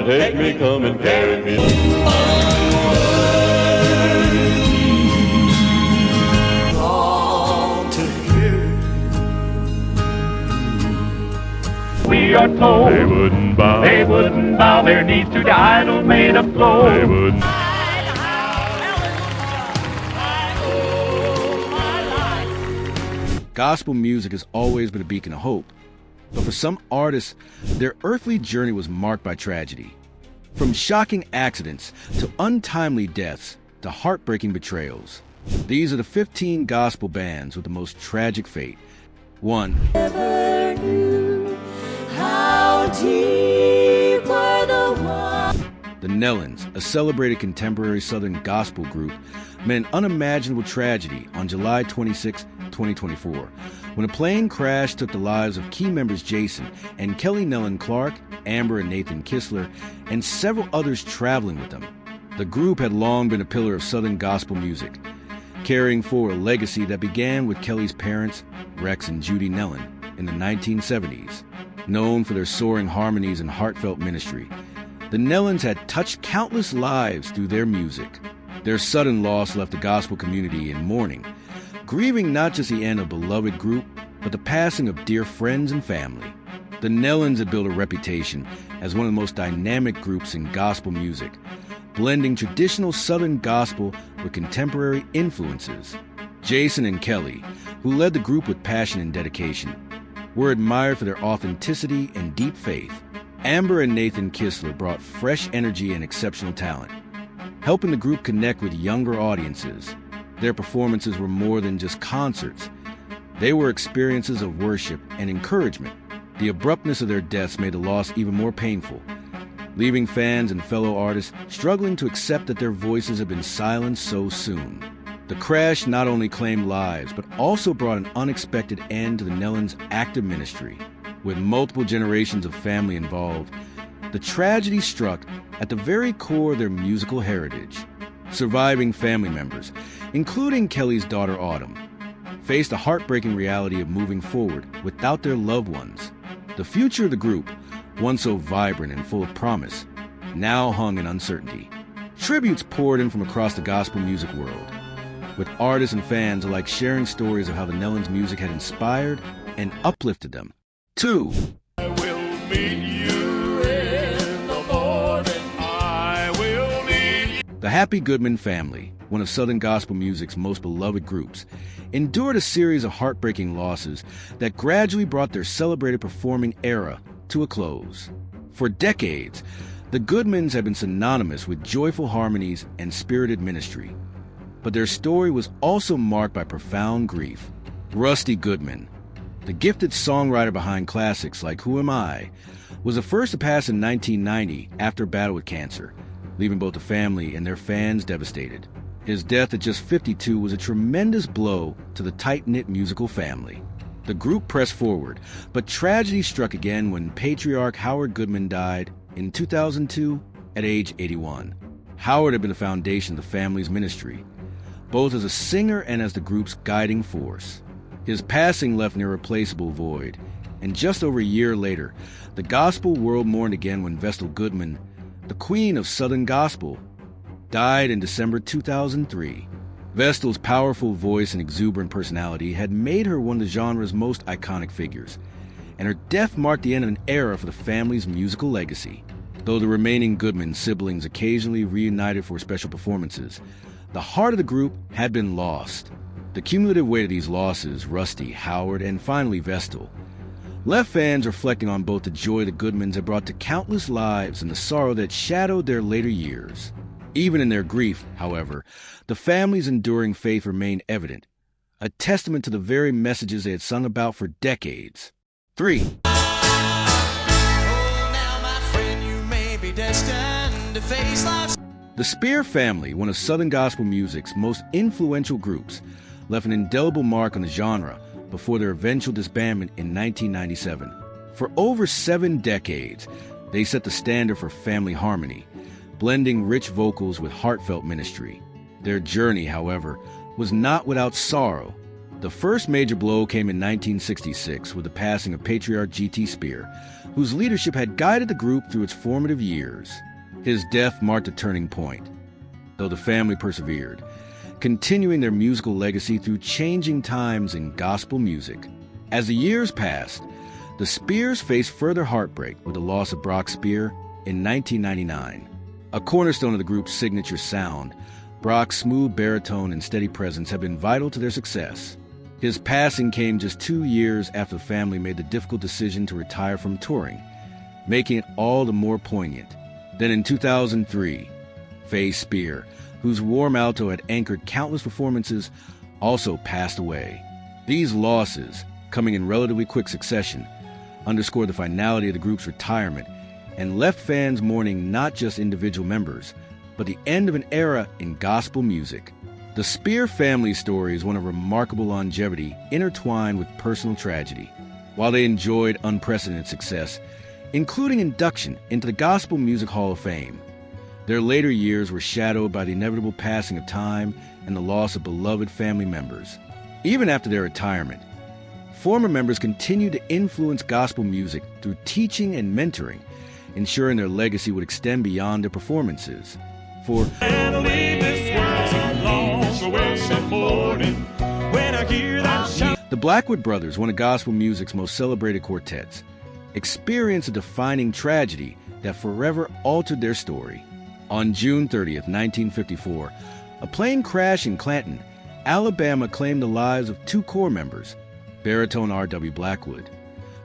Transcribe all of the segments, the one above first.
take me, come and carry me. Long to hear. We are told They wouldn't bow. they wouldn't bow their knees to the idol made of gold. They wouldn't. Gospel music has always been a beacon of hope, but for some artists, their earthly journey was marked by tragedy. From shocking accidents to untimely deaths to heartbreaking betrayals, these are the 15 gospel bands with the most tragic fate. 1. Never knew how deep were the waters. The Nelons, a celebrated contemporary Southern gospel group, met an unimaginable tragedy on July 26, 2024, when a plane crash took the lives of key members Jason and Kelly Nelon Clark, Amber and Nathan Kistler, and several others traveling with them. The group had long been a pillar of Southern gospel music, carrying forward a legacy that began with Kelly's parents, Rex and Judy Nelon, in the 1970s. Known for their soaring harmonies and heartfelt ministry, the Nelons had touched countless lives through their music. Their sudden loss left the gospel community in mourning, grieving not just the end of a beloved group, but the passing of dear friends and family. The Nelons had built a reputation as one of the most dynamic groups in gospel music, blending traditional Southern gospel with contemporary influences. Jason and Kelly, who led the group with passion and dedication, were admired for their authenticity and deep faith. Amber and Nathan Kistler brought fresh energy and exceptional talent, helping the group connect with younger audiences. Their performances were more than just concerts. They were experiences of worship and encouragement. The abruptness of their deaths made the loss even more painful, leaving fans and fellow artists struggling to accept that their voices had been silenced so soon. The crash not only claimed lives, but also brought an unexpected end to the Nelons' active ministry. With multiple generations of family involved, the tragedy struck at the very core of their musical heritage. Surviving family members, including Kelly's daughter Autumn, faced the heartbreaking reality of moving forward without their loved ones. The future of the group, once so vibrant and full of promise, now hung in uncertainty. Tributes poured in from across the gospel music world, with artists and fans alike sharing stories of how the Nelons' music had inspired and uplifted them. 2. I will meet you in the morning. I will meet you. The Happy Goodman family, one of Southern gospel music's most beloved groups, endured a series of heartbreaking losses that gradually brought their celebrated performing era to a close. For decades, the Goodmans have been synonymous with joyful harmonies and spirited ministry. But their story was also marked by profound grief. Rusty Goodman, the gifted songwriter behind classics like Who Am I, was the first to pass in 1990 after a battle with cancer, leaving both the family and their fans devastated. His death at just 52 was a tremendous blow to the tight-knit musical family. The group pressed forward, but tragedy struck again when patriarch Howard Goodman died in 2002 at age 81. Howard had been the foundation of the family's ministry, both as a singer and as the group's guiding force. His passing left an irreplaceable void, and just over a year later, the gospel world mourned again when Vestal Goodman, the queen of Southern gospel, died in December 2003. Vestal's powerful voice and exuberant personality had made her one of the genre's most iconic figures, and her death marked the end of an era for the family's musical legacy. Though the remaining Goodman siblings occasionally reunited for special performances, the heart of the group had been lost. The cumulative weight of these losses, Rusty, Howard, and finally Vestal, left fans reflecting on both the joy the Goodmans had brought to countless lives and the sorrow that shadowed their later years. Even in their grief, however, the family's enduring faith remained evident, a testament to the very messages they had sung about for decades. 3. Oh, now, my friend, you may be destined to face life's. The Speer family, one of Southern gospel music's most influential groups, left an indelible mark on the genre before their eventual disbandment in 1997. For over 7 decades, they set the standard for family harmony, blending rich vocals with heartfelt ministry. Their journey, however, was not without sorrow. The first major blow came in 1966 with the passing of patriarch G.T. Speer, whose leadership had guided the group through its formative years. His death marked a turning point, though the family persevered, continuing their musical legacy through changing times in gospel music. As the years passed, the Speers faced further heartbreak with the loss of Brock Speer in 1999. A cornerstone of the group's signature sound, Brock's smooth baritone and steady presence have been vital to their success. His passing came just 2 years after the family made the difficult decision to retire from touring, making it all the more poignant. Then in 2003, Faye Speer, whose warm alto had anchored countless performances, also passed away. These losses, coming in relatively quick succession, underscore the finality of the group's retirement and left fans mourning not just individual members, but the end of an era in gospel music. The Speer family story is one of remarkable longevity intertwined with personal tragedy. While they enjoyed unprecedented success, including induction into the Gospel Music Hall of Fame, their later years were shadowed by the inevitable passing of time and the loss of beloved family members. Even after their retirement, former members continued to influence gospel music through teaching and mentoring, ensuring their legacy would extend beyond their performances. For the Blackwood brothers, one of gospel music's most celebrated quartets, experienced a defining tragedy that forever altered their story. On June 30th, 1954, a plane crash in Clanton, Alabama claimed the lives of 2 core members, baritone R.W. Blackwood,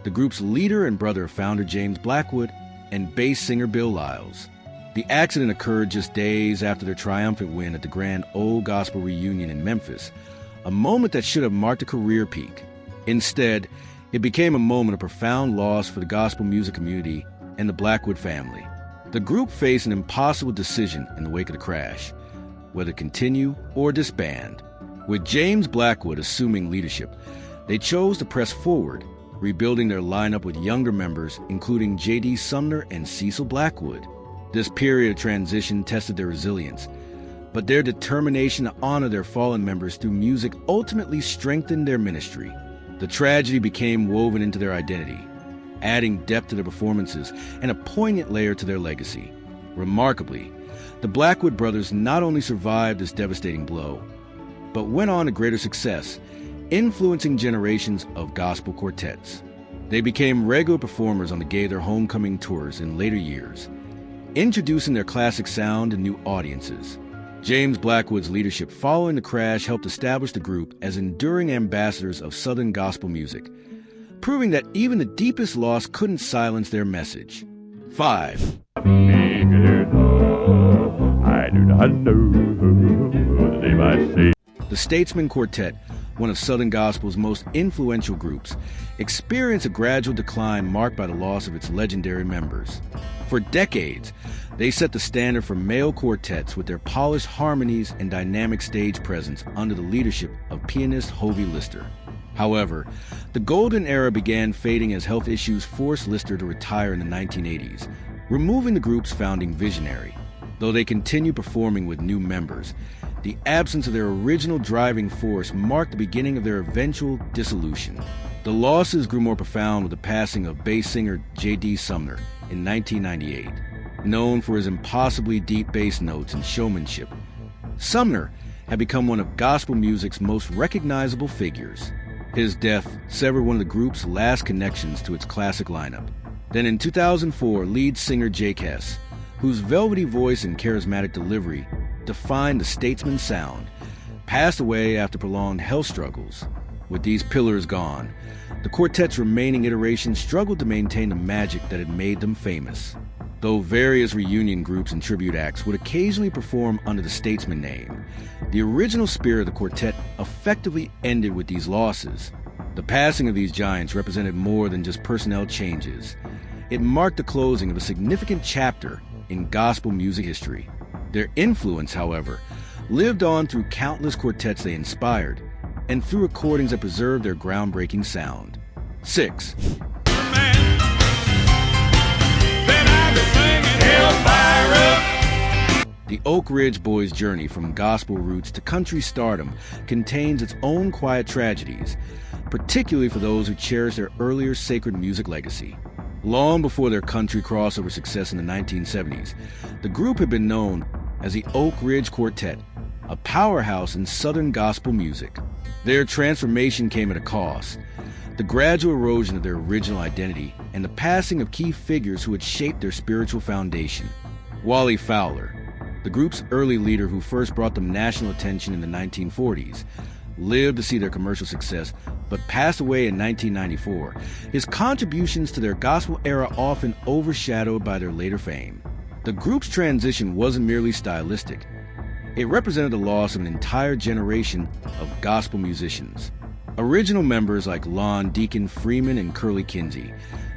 the group's leader and brother of founder James Blackwood, and bass singer Bill Lyles. The accident occurred just days after their triumphant win at the Grand Old Gospel Reunion in Memphis, a moment that should have marked a career peak. Instead, it became a moment of profound loss for the gospel music community and the Blackwood family. The group faced an impossible decision in the wake of the crash, whether continue or disband. With James Blackwood assuming leadership, they chose to press forward, rebuilding their lineup with younger members, including J.D. Sumner and Cecil Blackwood. This period of transition tested their resilience, but their determination to honor their fallen members through music ultimately strengthened their ministry. The tragedy became woven into their identity, adding depth to their performances and a poignant layer to their legacy. Remarkably, the Blackwood brothers not only survived this devastating blow, but went on to greater success, influencing generations of gospel quartets. They became regular performers on the Gaither homecoming tours in later years, introducing their classic sound to new audiences. James Blackwood's leadership following the crash helped establish the group as enduring ambassadors of Southern gospel music, proving that even the deepest loss couldn't silence their message. 5. I do not know the name I say. The Statesman Quartet, one of Southern gospel's most influential groups, experienced a gradual decline marked by the loss of its legendary members. For decades, they set the standard for male quartets with their polished harmonies and dynamic stage presence under the leadership of pianist Hovey Lister. However, the golden era began fading as health issues forced Lister to retire in the 1980s, removing the group's founding visionary. Though they continued performing with new members, the absence of their original driving force marked the beginning of their eventual dissolution. The losses grew more profound with the passing of bass singer J.D. Sumner in 1998. Known for his impossibly deep bass notes and showmanship, Sumner had become one of gospel music's most recognizable figures. His death severed one of the group's last connections to its classic lineup. Then in 2004, lead singer Jake Hess, whose velvety voice and charismatic delivery defined the Statesman sound, passed away after prolonged health struggles. With these pillars gone, the quartet's remaining iterations struggled to maintain the magic that had made them famous. Though various reunion groups and tribute acts would occasionally perform under the Statesman name, the original spirit of the quartet effectively ended with these losses. The passing of these giants represented more than just personnel changes. It marked the closing of a significant chapter in gospel music history. Their influence, however, lived on through countless quartets they inspired and through recordings that preserved their groundbreaking sound. 6. The Oak Ridge Boys' journey from gospel roots to country stardom contains its own quiet tragedies, particularly for those who cherish their earlier sacred music legacy. Long before their country crossover success in the 1970s, the group had been known as the Oak Ridge Quartet, a powerhouse in Southern gospel music. Their transformation came at a cost: the gradual erosion of their original identity and the passing of key figures who had shaped their spiritual foundation. Wally Fowler, the group's early leader who first brought them national attention in the 1940s, lived to see their commercial success, but passed away in 1994, his contributions to their gospel era often overshadowed by their later fame. The group's transition wasn't merely stylistic. It represented the loss of an entire generation of gospel musicians. Original members like Lon Deacon Freeman and Curly Kinsey,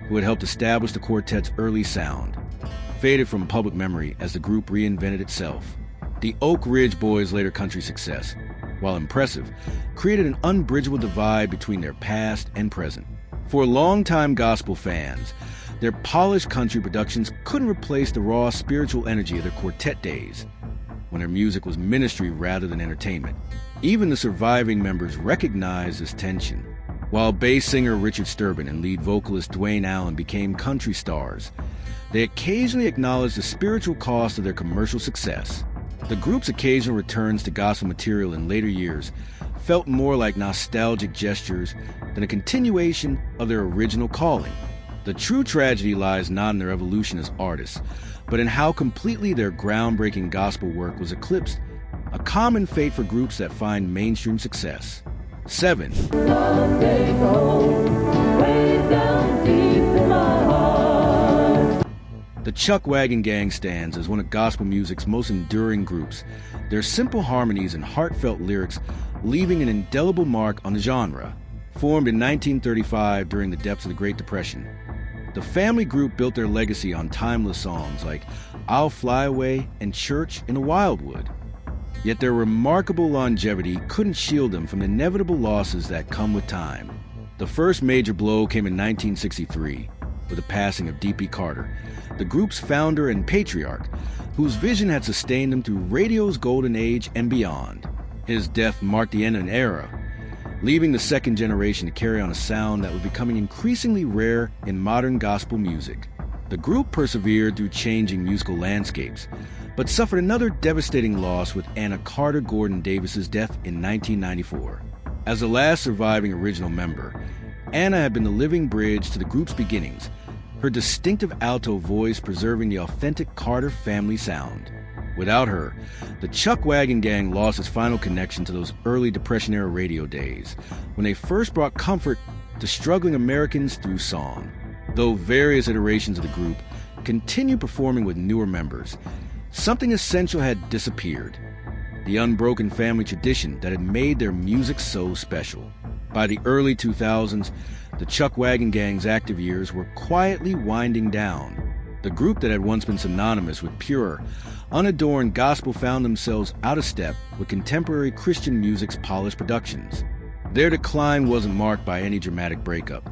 who had helped establish the quartet's early sound, faded from public memory as the group reinvented itself. The Oak Ridge Boys' later country success, while impressive, created an unbridgeable divide between their past and present. For longtime gospel fans, their polished country productions couldn't replace the raw spiritual energy of their quartet days, when their music was ministry rather than entertainment. Even the surviving members recognized this tension. While bass singer Richard Sturban and lead vocalist Dwayne Allen became country stars, they occasionally acknowledged the spiritual cost of their commercial success. The group's occasional returns to gospel material in later years felt more like nostalgic gestures than a continuation of their original calling. The true tragedy lies not in their evolution as artists, but in how completely their groundbreaking gospel work was eclipsed, a common fate for groups that find mainstream success. 7. The Chuck Wagon Gang stands as one of gospel music's most enduring groups, their simple harmonies and heartfelt lyrics leaving an indelible mark on the genre. Formed in 1935 during the depths of the Great Depression, the family group built their legacy on timeless songs like I'll Fly Away and Church in the Wildwood. Yet their remarkable longevity couldn't shield them from the inevitable losses that come with time. The first major blow came in 1963 with the passing of D.P. Carter, the group's founder and patriarch, whose vision had sustained them through radio's golden age and beyond. His death marked the end of an era, leaving the second generation to carry on a sound that was becoming increasingly rare in modern gospel music. The group persevered through changing musical landscapes, but suffered another devastating loss with Anna Carter Gordon Davis's death in 1994. As the last surviving original member, Anna had been the living bridge to the group's beginnings, her distinctive alto voice preserving the authentic Carter family sound. Without her, the Chuck Wagon Gang lost its final connection to those early Depression-era radio days, when they first brought comfort to struggling Americans through song. Though various iterations of the group continued performing with newer members, something essential had disappeared: the unbroken family tradition that had made their music so special. By the early 2000s, the Chuck Wagon Gang's active years were quietly winding down. The group that had once been synonymous with pure, unadorned gospel found themselves out of step with contemporary Christian music's polished productions. Their decline wasn't marked by any dramatic breakup,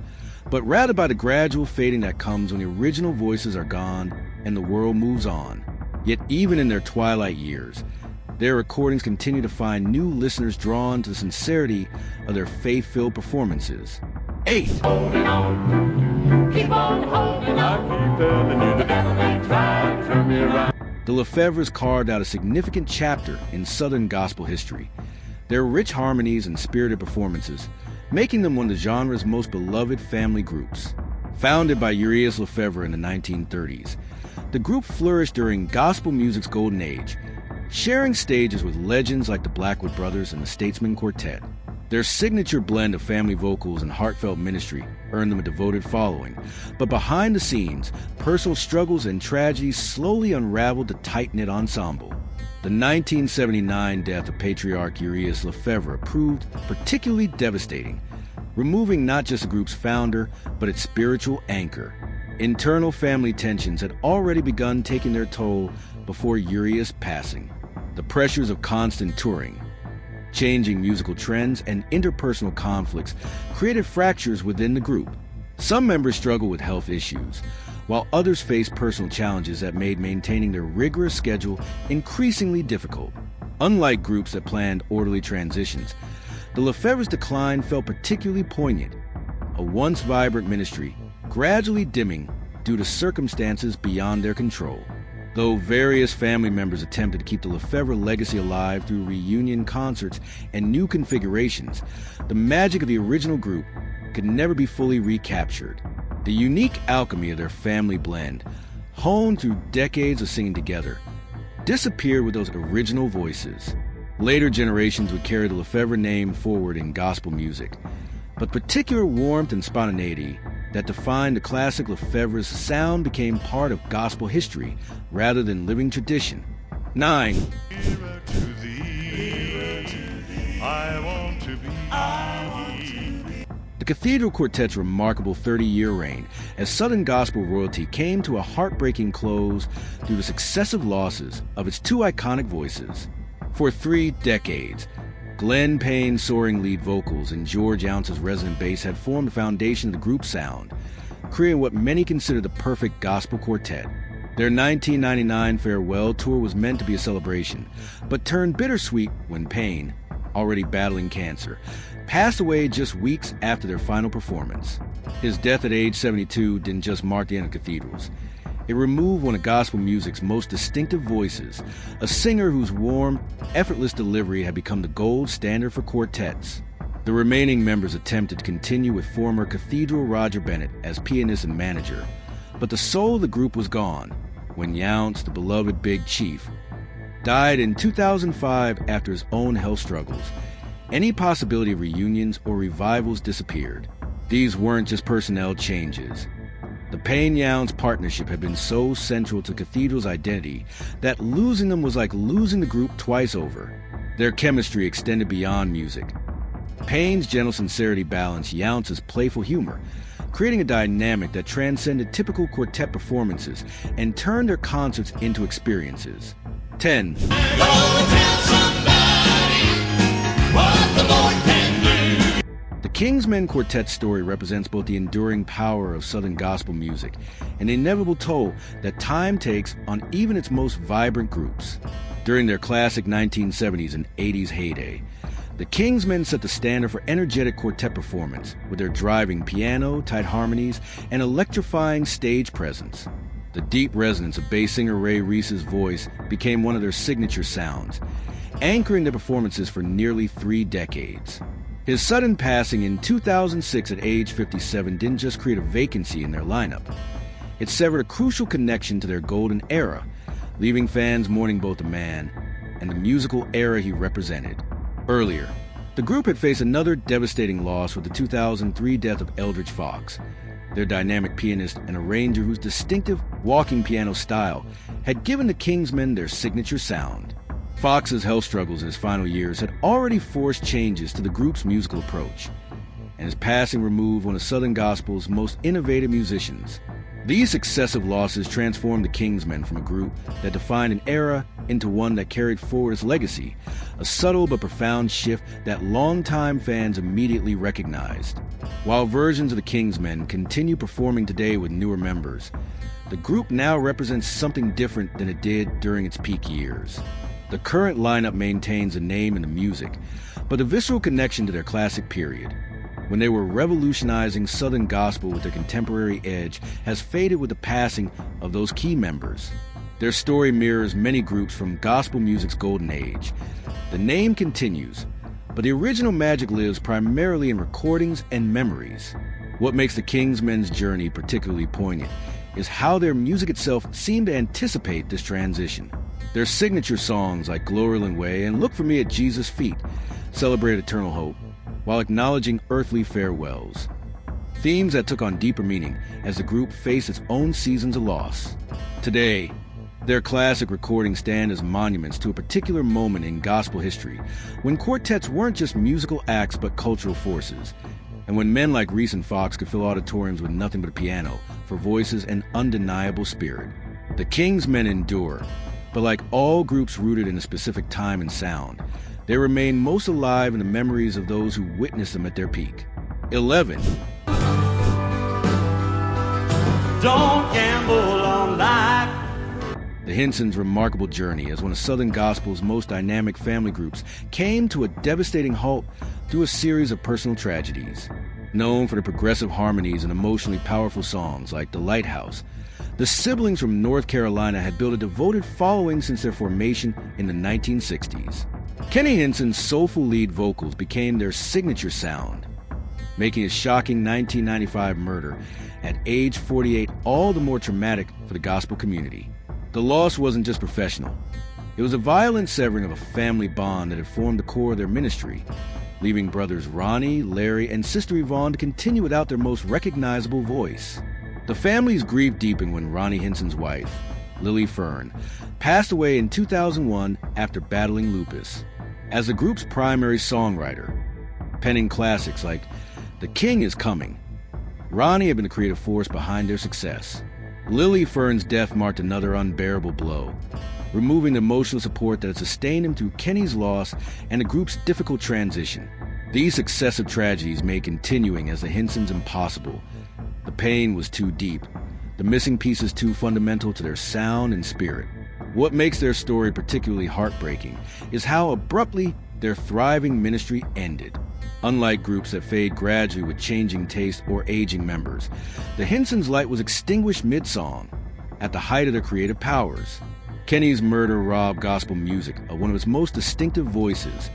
but rather by the gradual fading that comes when the original voices are gone and the world moves on. Yet even in their twilight years, their recordings continue to find new listeners drawn to the sincerity of their faith-filled performances. 8. Holding on, keep on holding on. I keep telling you the devil may try to turn me around. The Lefeveres carved out a significant chapter in Southern gospel history, their rich harmonies and spirited performances making them one of the genre's most beloved family groups. Founded by Urias Lefevere in the 1930s, the group flourished during gospel music's golden age, sharing stages with legends like the Blackwood brothers and the Statesman Quartet. Their signature blend of family vocals and heartfelt ministry earned them a devoted following, but behind the scenes, personal struggles and tragedies slowly unraveled the tight-knit ensemble. The 1979 death of Patriarch Urias Lefevere proved particularly devastating, removing not just the group's founder, but its spiritual anchor. Internal family tensions had already begun taking their toll before Urias' passing. The pressures of constant touring, changing musical trends, and interpersonal conflicts created fractures within the group. Some members struggled with health issues, while others faced personal challenges that made maintaining their rigorous schedule increasingly difficult. Unlike groups that planned orderly transitions, the Lefeveres' decline felt particularly poignant, a once vibrant ministry gradually dimming due to circumstances beyond their control. Though various family members attempted to keep the Lefeveres legacy alive through reunion concerts and new configurations, the magic of the original group could never be fully recaptured. The unique alchemy of their family blend, honed through decades of singing together, disappeared with those original voices. Later generations would carry the Lefevere name forward in gospel music, but particular warmth and spontaneity that defined the classic Lefeveres sound became part of gospel history rather than living tradition. 9. Nearer to thee, I want to be. The Cathedral Quartet's remarkable 30-year reign as Southern gospel royalty came to a heartbreaking close through the successive losses of its two iconic voices. For 3 decades, Glenn Payne's soaring lead vocals and George Younce's resonant bass had formed the foundation of the group's sound, creating what many consider the perfect gospel quartet. Their 1999 farewell tour was meant to be a celebration, but turned bittersweet when Payne, already battling cancer, passed away just weeks after their final performance. His death at age 72 didn't just mark the end of Cathedrals. It removed one of gospel music's most distinctive voices, a singer whose warm, effortless delivery had become the gold standard for quartets. The remaining members attempted to continue with former Cathedral Roger Bennett as pianist and manager, but the soul of the group was gone when Younce, the beloved Big Chief, died in 2005 after his own health struggles. Any possibility of reunions or revivals disappeared. These weren't just personnel changes. The Payne-Younce partnership had been so central to Cathedral's identity that losing them was like losing the group twice over. Their chemistry extended beyond music. Payne's gentle sincerity balanced Younce's playful humor, creating a dynamic that transcended typical quartet performances and turned their concerts into experiences. 10. The Kingsmen Quartet story represents both the enduring power of Southern gospel music and the inevitable toll that time takes on even its most vibrant groups. During their classic 1970s and 80s heyday, the Kingsmen set the standard for energetic quartet performance with their driving piano, tight harmonies, and electrifying stage presence. The deep resonance of bass singer Ray Reese's voice became one of their signature sounds, anchoring their performances for nearly 3 decades. His sudden passing in 2006 at age 57 didn't just create a vacancy in their lineup. It severed a crucial connection to their golden era, leaving fans mourning both the man and the musical era he represented. Earlier, the group had faced another devastating loss with the 2003 death of Eldridge Fox, their dynamic pianist and arranger whose distinctive walking piano style had given the Kingsmen their signature sound. Fox's health struggles in his final years had already forced changes to the group's musical approach, and his passing removed one of Southern gospel's most innovative musicians. These successive losses transformed the Kingsmen from a group that defined an era into one that carried forward its legacy, a subtle but profound shift that longtime fans immediately recognized. While versions of the Kingsmen continue performing today with newer members, the group now represents something different than it did during its peak years. The current lineup maintains the name and the music, but the visceral connection to their classic period, when they were revolutionizing Southern gospel with their contemporary edge, has faded with the passing of those key members. Their story mirrors many groups from gospel music's golden age. The name continues, but the original magic lives primarily in recordings and memories. What makes the Kingsmen's journey particularly poignant is how their music itself seemed to anticipate this transition. Their signature songs like Gloryland Way and Look for Me at Jesus' Feet celebrate eternal hope, while acknowledging earthly farewells. Themes that took on deeper meaning as the group faced its own seasons of loss. Today, their classic recordings stand as monuments to a particular moment in gospel history, when quartets weren't just musical acts but cultural forces, and when men like Reese and Fox could fill auditoriums with nothing but a piano for voices and undeniable spirit. The Kingsmen endure, but like all groups rooted in a specific time and sound, they remain most alive in the memories of those who witnessed them at their peak. 11. Don't gamble on life. The Hinsons' remarkable journey as one of Southern gospel's most dynamic family groups came to a devastating halt through a series of personal tragedies. Known for their progressive harmonies and emotionally powerful songs like The Lighthouse, the siblings from North Carolina had built a devoted following since their formation in the 1960s. Kenny Hinson's soulful lead vocals became their signature sound, making his shocking 1995 murder at age 48 all the more traumatic for the gospel community. The loss wasn't just professional. It was a violent severing of a family bond that had formed the core of their ministry, leaving brothers Ronnie, Larry, and sister Yvonne to continue without their most recognizable voice. The family's grief deepened when Ronnie Hinson's wife, Lily Fern, passed away in 2001 after battling lupus. As the group's primary songwriter, penning classics like The King is Coming, Ronnie had been the creative force behind their success. Lily Fern's death marked another unbearable blow, removing the emotional support that had sustained him through Kenny's loss and the group's difficult transition. These successive tragedies made continuing as the Hinsons impossible. The pain was too deep, the missing pieces too fundamental to their sound and spirit. What makes their story particularly heartbreaking is how abruptly their thriving ministry ended. Unlike groups that fade gradually with changing taste or aging members, the Hinsons' light was extinguished mid-song, at the height of their creative powers. Kenny's murder robbed gospel music of one of its most distinctive voices,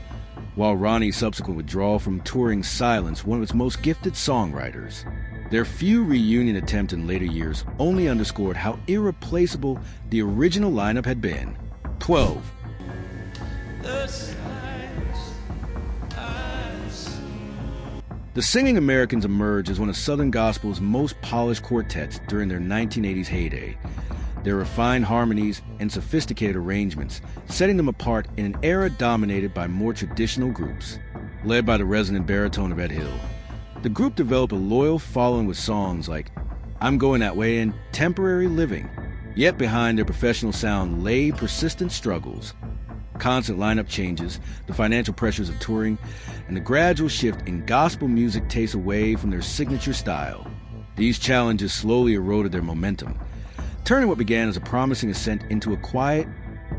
while Ronnie's subsequent withdrawal from touring silenced one of its most gifted songwriters. Their few reunion attempts in later years only underscored how irreplaceable the original lineup had been. 12. The Singing Americans emerged as one of Southern Gospel's most polished quartets during their 1980s heyday, their refined harmonies and sophisticated arrangements setting them apart in an era dominated by more traditional groups. Led by the resonant baritone of Ed Hill, the group developed a loyal following with songs like I'm Going That Way and Temporary Living. Yet behind their professional sound lay persistent struggles, constant lineup changes, the financial pressures of touring, and the gradual shift in gospel music tastes away from their signature style. These challenges slowly eroded their momentum, turning what began as a promising ascent into a quiet,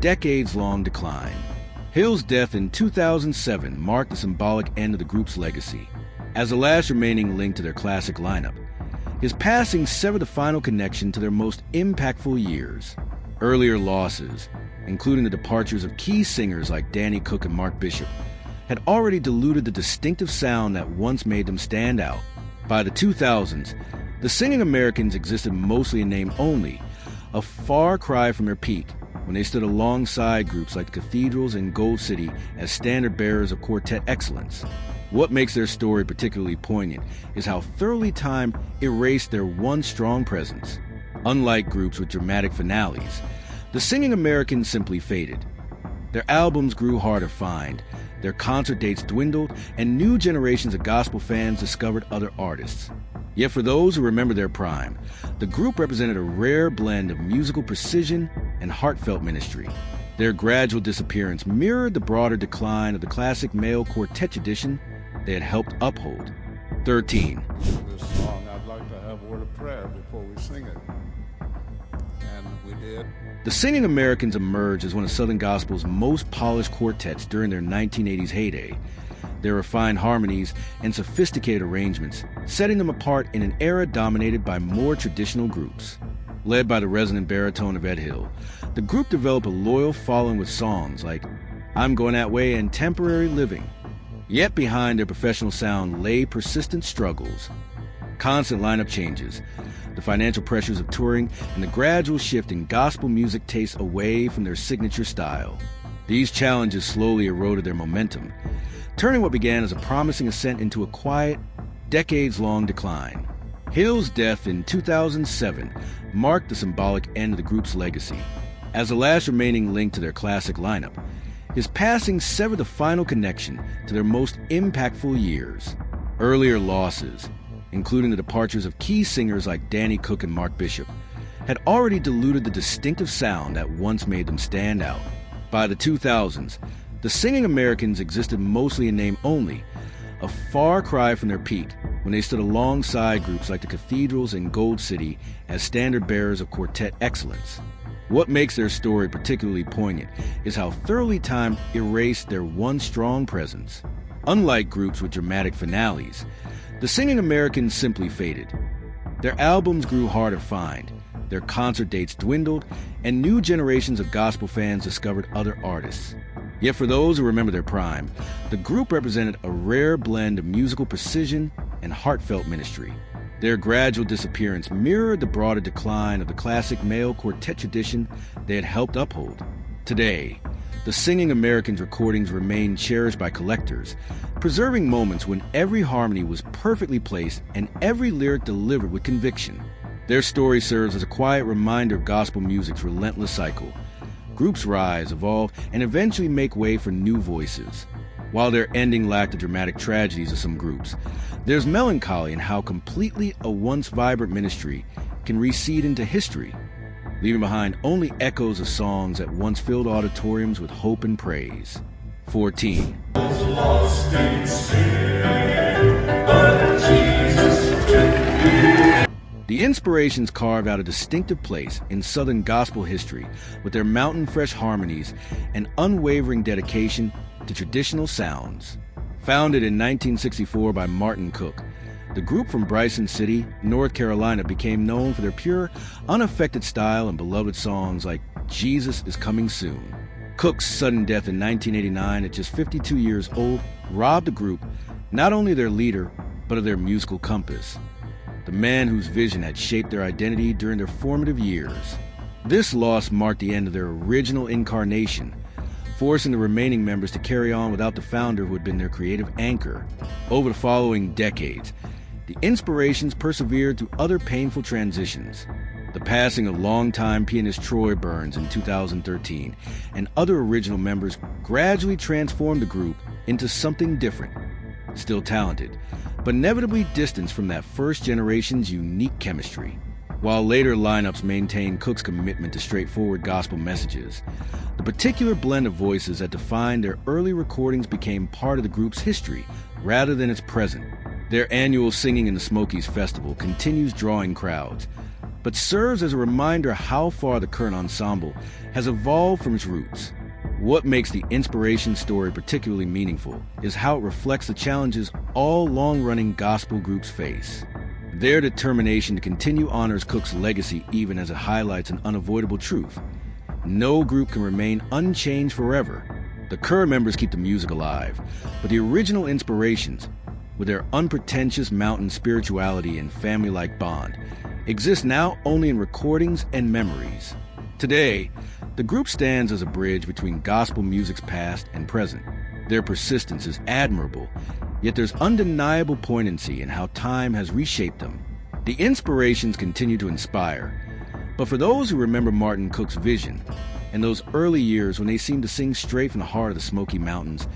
decades-long decline. Hill's death in 2007 marked the symbolic end of the group's legacy. As the last remaining link to their classic lineup, his passing severed the final connection to their most impactful years. Earlier losses, including the departures of key singers like Danny Cook and Mark Bishop, had already diluted the distinctive sound that once made them stand out. By the 2000s, the Singing Americans existed mostly in name only, a far cry from their peak when they stood alongside groups like the Cathedrals and Gold City as standard bearers of quartet excellence. What makes their story particularly poignant is how thoroughly time erased their once strong presence. Unlike groups with dramatic finales, the Singing Americans simply faded. Their albums grew hard to find, their concert dates dwindled, and new generations of gospel fans discovered other artists. Yet for those who remember their prime, the group represented a rare blend of musical precision and heartfelt ministry. Their gradual disappearance mirrored the broader decline of the classic male quartet tradition they had helped uphold. 13. This song, I'd like to have a word of prayer before we sing it. And we did. The Singing Americans emerged as one of Southern Gospel's most polished quartets during their 1980s heyday, their refined harmonies and sophisticated arrangements setting them apart in an era dominated by more traditional groups. Led by the resonant baritone of Ed Hill, the group developed a loyal following with songs like I'm Going That Way and Temporary Living. Yet behind their professional sound lay persistent struggles, constant lineup changes, the financial pressures of touring, and the gradual shift in gospel music tastes away from their signature style. These challenges slowly eroded their momentum, turning what began as a promising ascent into a quiet, decades-long decline. Hill's death in 2007 marked the symbolic end of the group's legacy. As the last remaining link to their classic lineup, his passing severed the final connection to their most impactful years. Earlier losses, including the departures of key singers like Danny Cook and Mark Bishop, had already diluted the distinctive sound that once made them stand out. By the 2000s, the Singing Americans existed mostly in name only, a far cry from their peak when they stood alongside groups like the Cathedrals and Gold City as standard bearers of quartet excellence. What makes their story particularly poignant is how thoroughly time erased their once strong presence. Unlike groups with dramatic finales, The Singing Americans simply faded. Their albums grew hard to find, their concert dates dwindled, and new generations of gospel fans discovered other artists. Yet for those who remember their prime, the group represented a rare blend of musical precision and heartfelt ministry. Their gradual disappearance mirrored the broader decline of the classic male quartet tradition they had helped uphold. Today, the Singing Americans recordings remain cherished by collectors, preserving moments when every harmony was perfectly placed and every lyric delivered with conviction. Their story serves as a quiet reminder of gospel music's relentless cycle. Groups rise, evolve, and eventually make way for new voices. While their ending lacked the dramatic tragedies of some groups, there's melancholy in how completely a once vibrant ministry can recede into history, leaving behind only echoes of songs that once filled auditoriums with hope and praise. 14. The Inspirations carve out a distinctive place in Southern gospel history with their mountain-fresh harmonies and unwavering dedication to traditional sounds. Founded in 1964 by Martin Cook, the group from Bryson City, North Carolina became known for their pure, unaffected style and beloved songs like Jesus is Coming Soon. Cook's sudden death in 1989 at just 52 years old robbed the group not only of their leader, but of their musical compass, the man whose vision had shaped their identity during their formative years. This loss marked the end of their original incarnation, forcing the remaining members to carry on without the founder who had been their creative anchor. Over the following decades, the Inspirations persevered through other painful transitions. The passing of longtime pianist Troy Burns in 2013 and other original members gradually transformed the group into something different. Still talented, but inevitably distanced from that first generation's unique chemistry. While later lineups maintained Cook's commitment to straightforward gospel messages, the particular blend of voices that defined their early recordings became part of the group's history rather than its present. Their annual Singing in the Smokies festival continues drawing crowds, but serves as a reminder how far the current ensemble has evolved from its roots. What makes the Inspiration story particularly meaningful is how it reflects the challenges all long-running gospel groups face. Their determination to continue honors Cook's legacy even as it highlights an unavoidable truth. No group can remain unchanged forever. The current members keep the music alive, but the original Inspirations, with their unpretentious mountain spirituality and family-like bond, exist now only in recordings and memories. Today, the group stands as a bridge between gospel music's past and present. Their persistence is admirable, yet there's undeniable poignancy in how time has reshaped them. The Inspirations continue to inspire, but for those who remember Martin Cook's vision and those early years when they seemed to sing straight from the heart of the Smoky Mountains,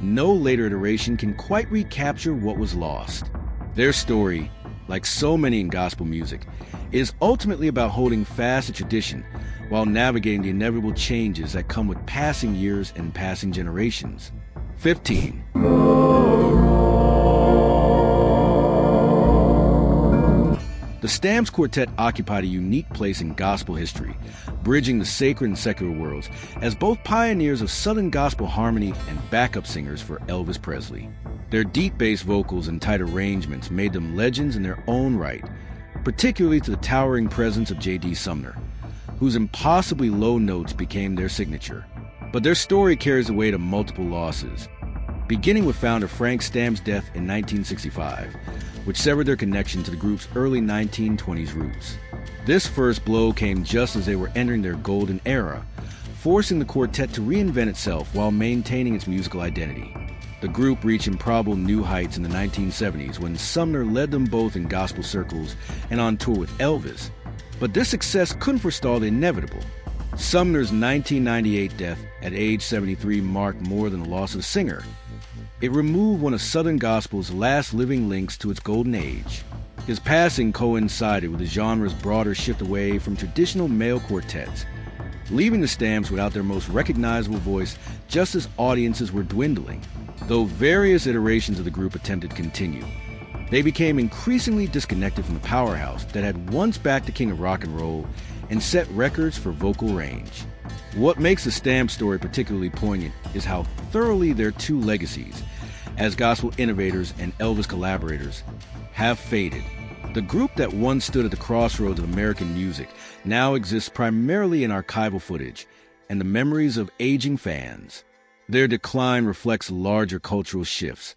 no later iteration can quite recapture what was lost. Their story, like so many in gospel music, is ultimately about holding fast to tradition while navigating the inevitable changes that come with passing years and passing generations. 15. The Stamps Quartet occupied a unique place in gospel history, bridging the sacred and secular worlds as both pioneers of Southern gospel harmony and backup singers for Elvis Presley. Their deep bass vocals and tight arrangements made them legends in their own right, particularly to the towering presence of J.D. Sumner, whose impossibly low notes became their signature. But their story carries the weight of multiple losses, beginning with founder Frank Stamps' death in 1965, which severed their connection to the group's early 1920s roots. This first blow came just as they were entering their golden era, forcing the quartet to reinvent itself while maintaining its musical identity. The group reached improbable new heights in the 1970s when Sumner led them both in gospel circles and on tour with Elvis. But this success couldn't forestall the inevitable. Sumner's 1998 death at age 73 marked more than the loss of a singer. It removed one of Southern gospel's last living links to its golden age. His passing coincided with the genre's broader shift away from traditional male quartets, leaving the Stamps without their most recognizable voice just as audiences were dwindling. Though various iterations of the group attempted to continue, they became increasingly disconnected from the powerhouse that had once backed the king of rock and roll and set records for vocal range. What makes the Stamps story particularly poignant is how thoroughly their two legacies, as gospel innovators and Elvis collaborators, have faded. The group that once stood at the crossroads of American music now exists primarily in archival footage and the memories of aging fans. Their decline reflects larger cultural shifts,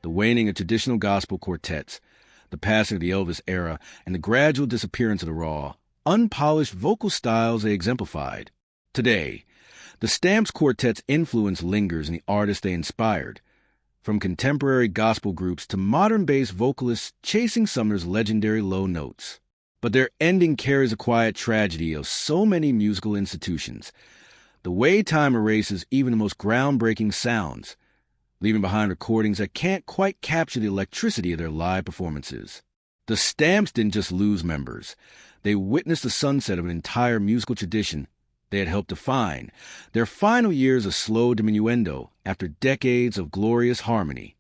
the waning of traditional gospel quartets, the passing of the Elvis era, and the gradual disappearance of the raw, unpolished vocal styles they exemplified. Today, the Stamps Quartet's influence lingers in the artists they inspired, from contemporary gospel groups to modern-bass vocalists chasing Sumner's legendary low notes. But their ending carries a quiet tragedy of so many musical institutions, the way time erases even the most groundbreaking sounds, leaving behind recordings that can't quite capture the electricity of their live performances. The Stamps didn't just lose members. They witnessed the sunset of an entire musical tradition they had helped define, their final years a slow diminuendo after decades of glorious harmony.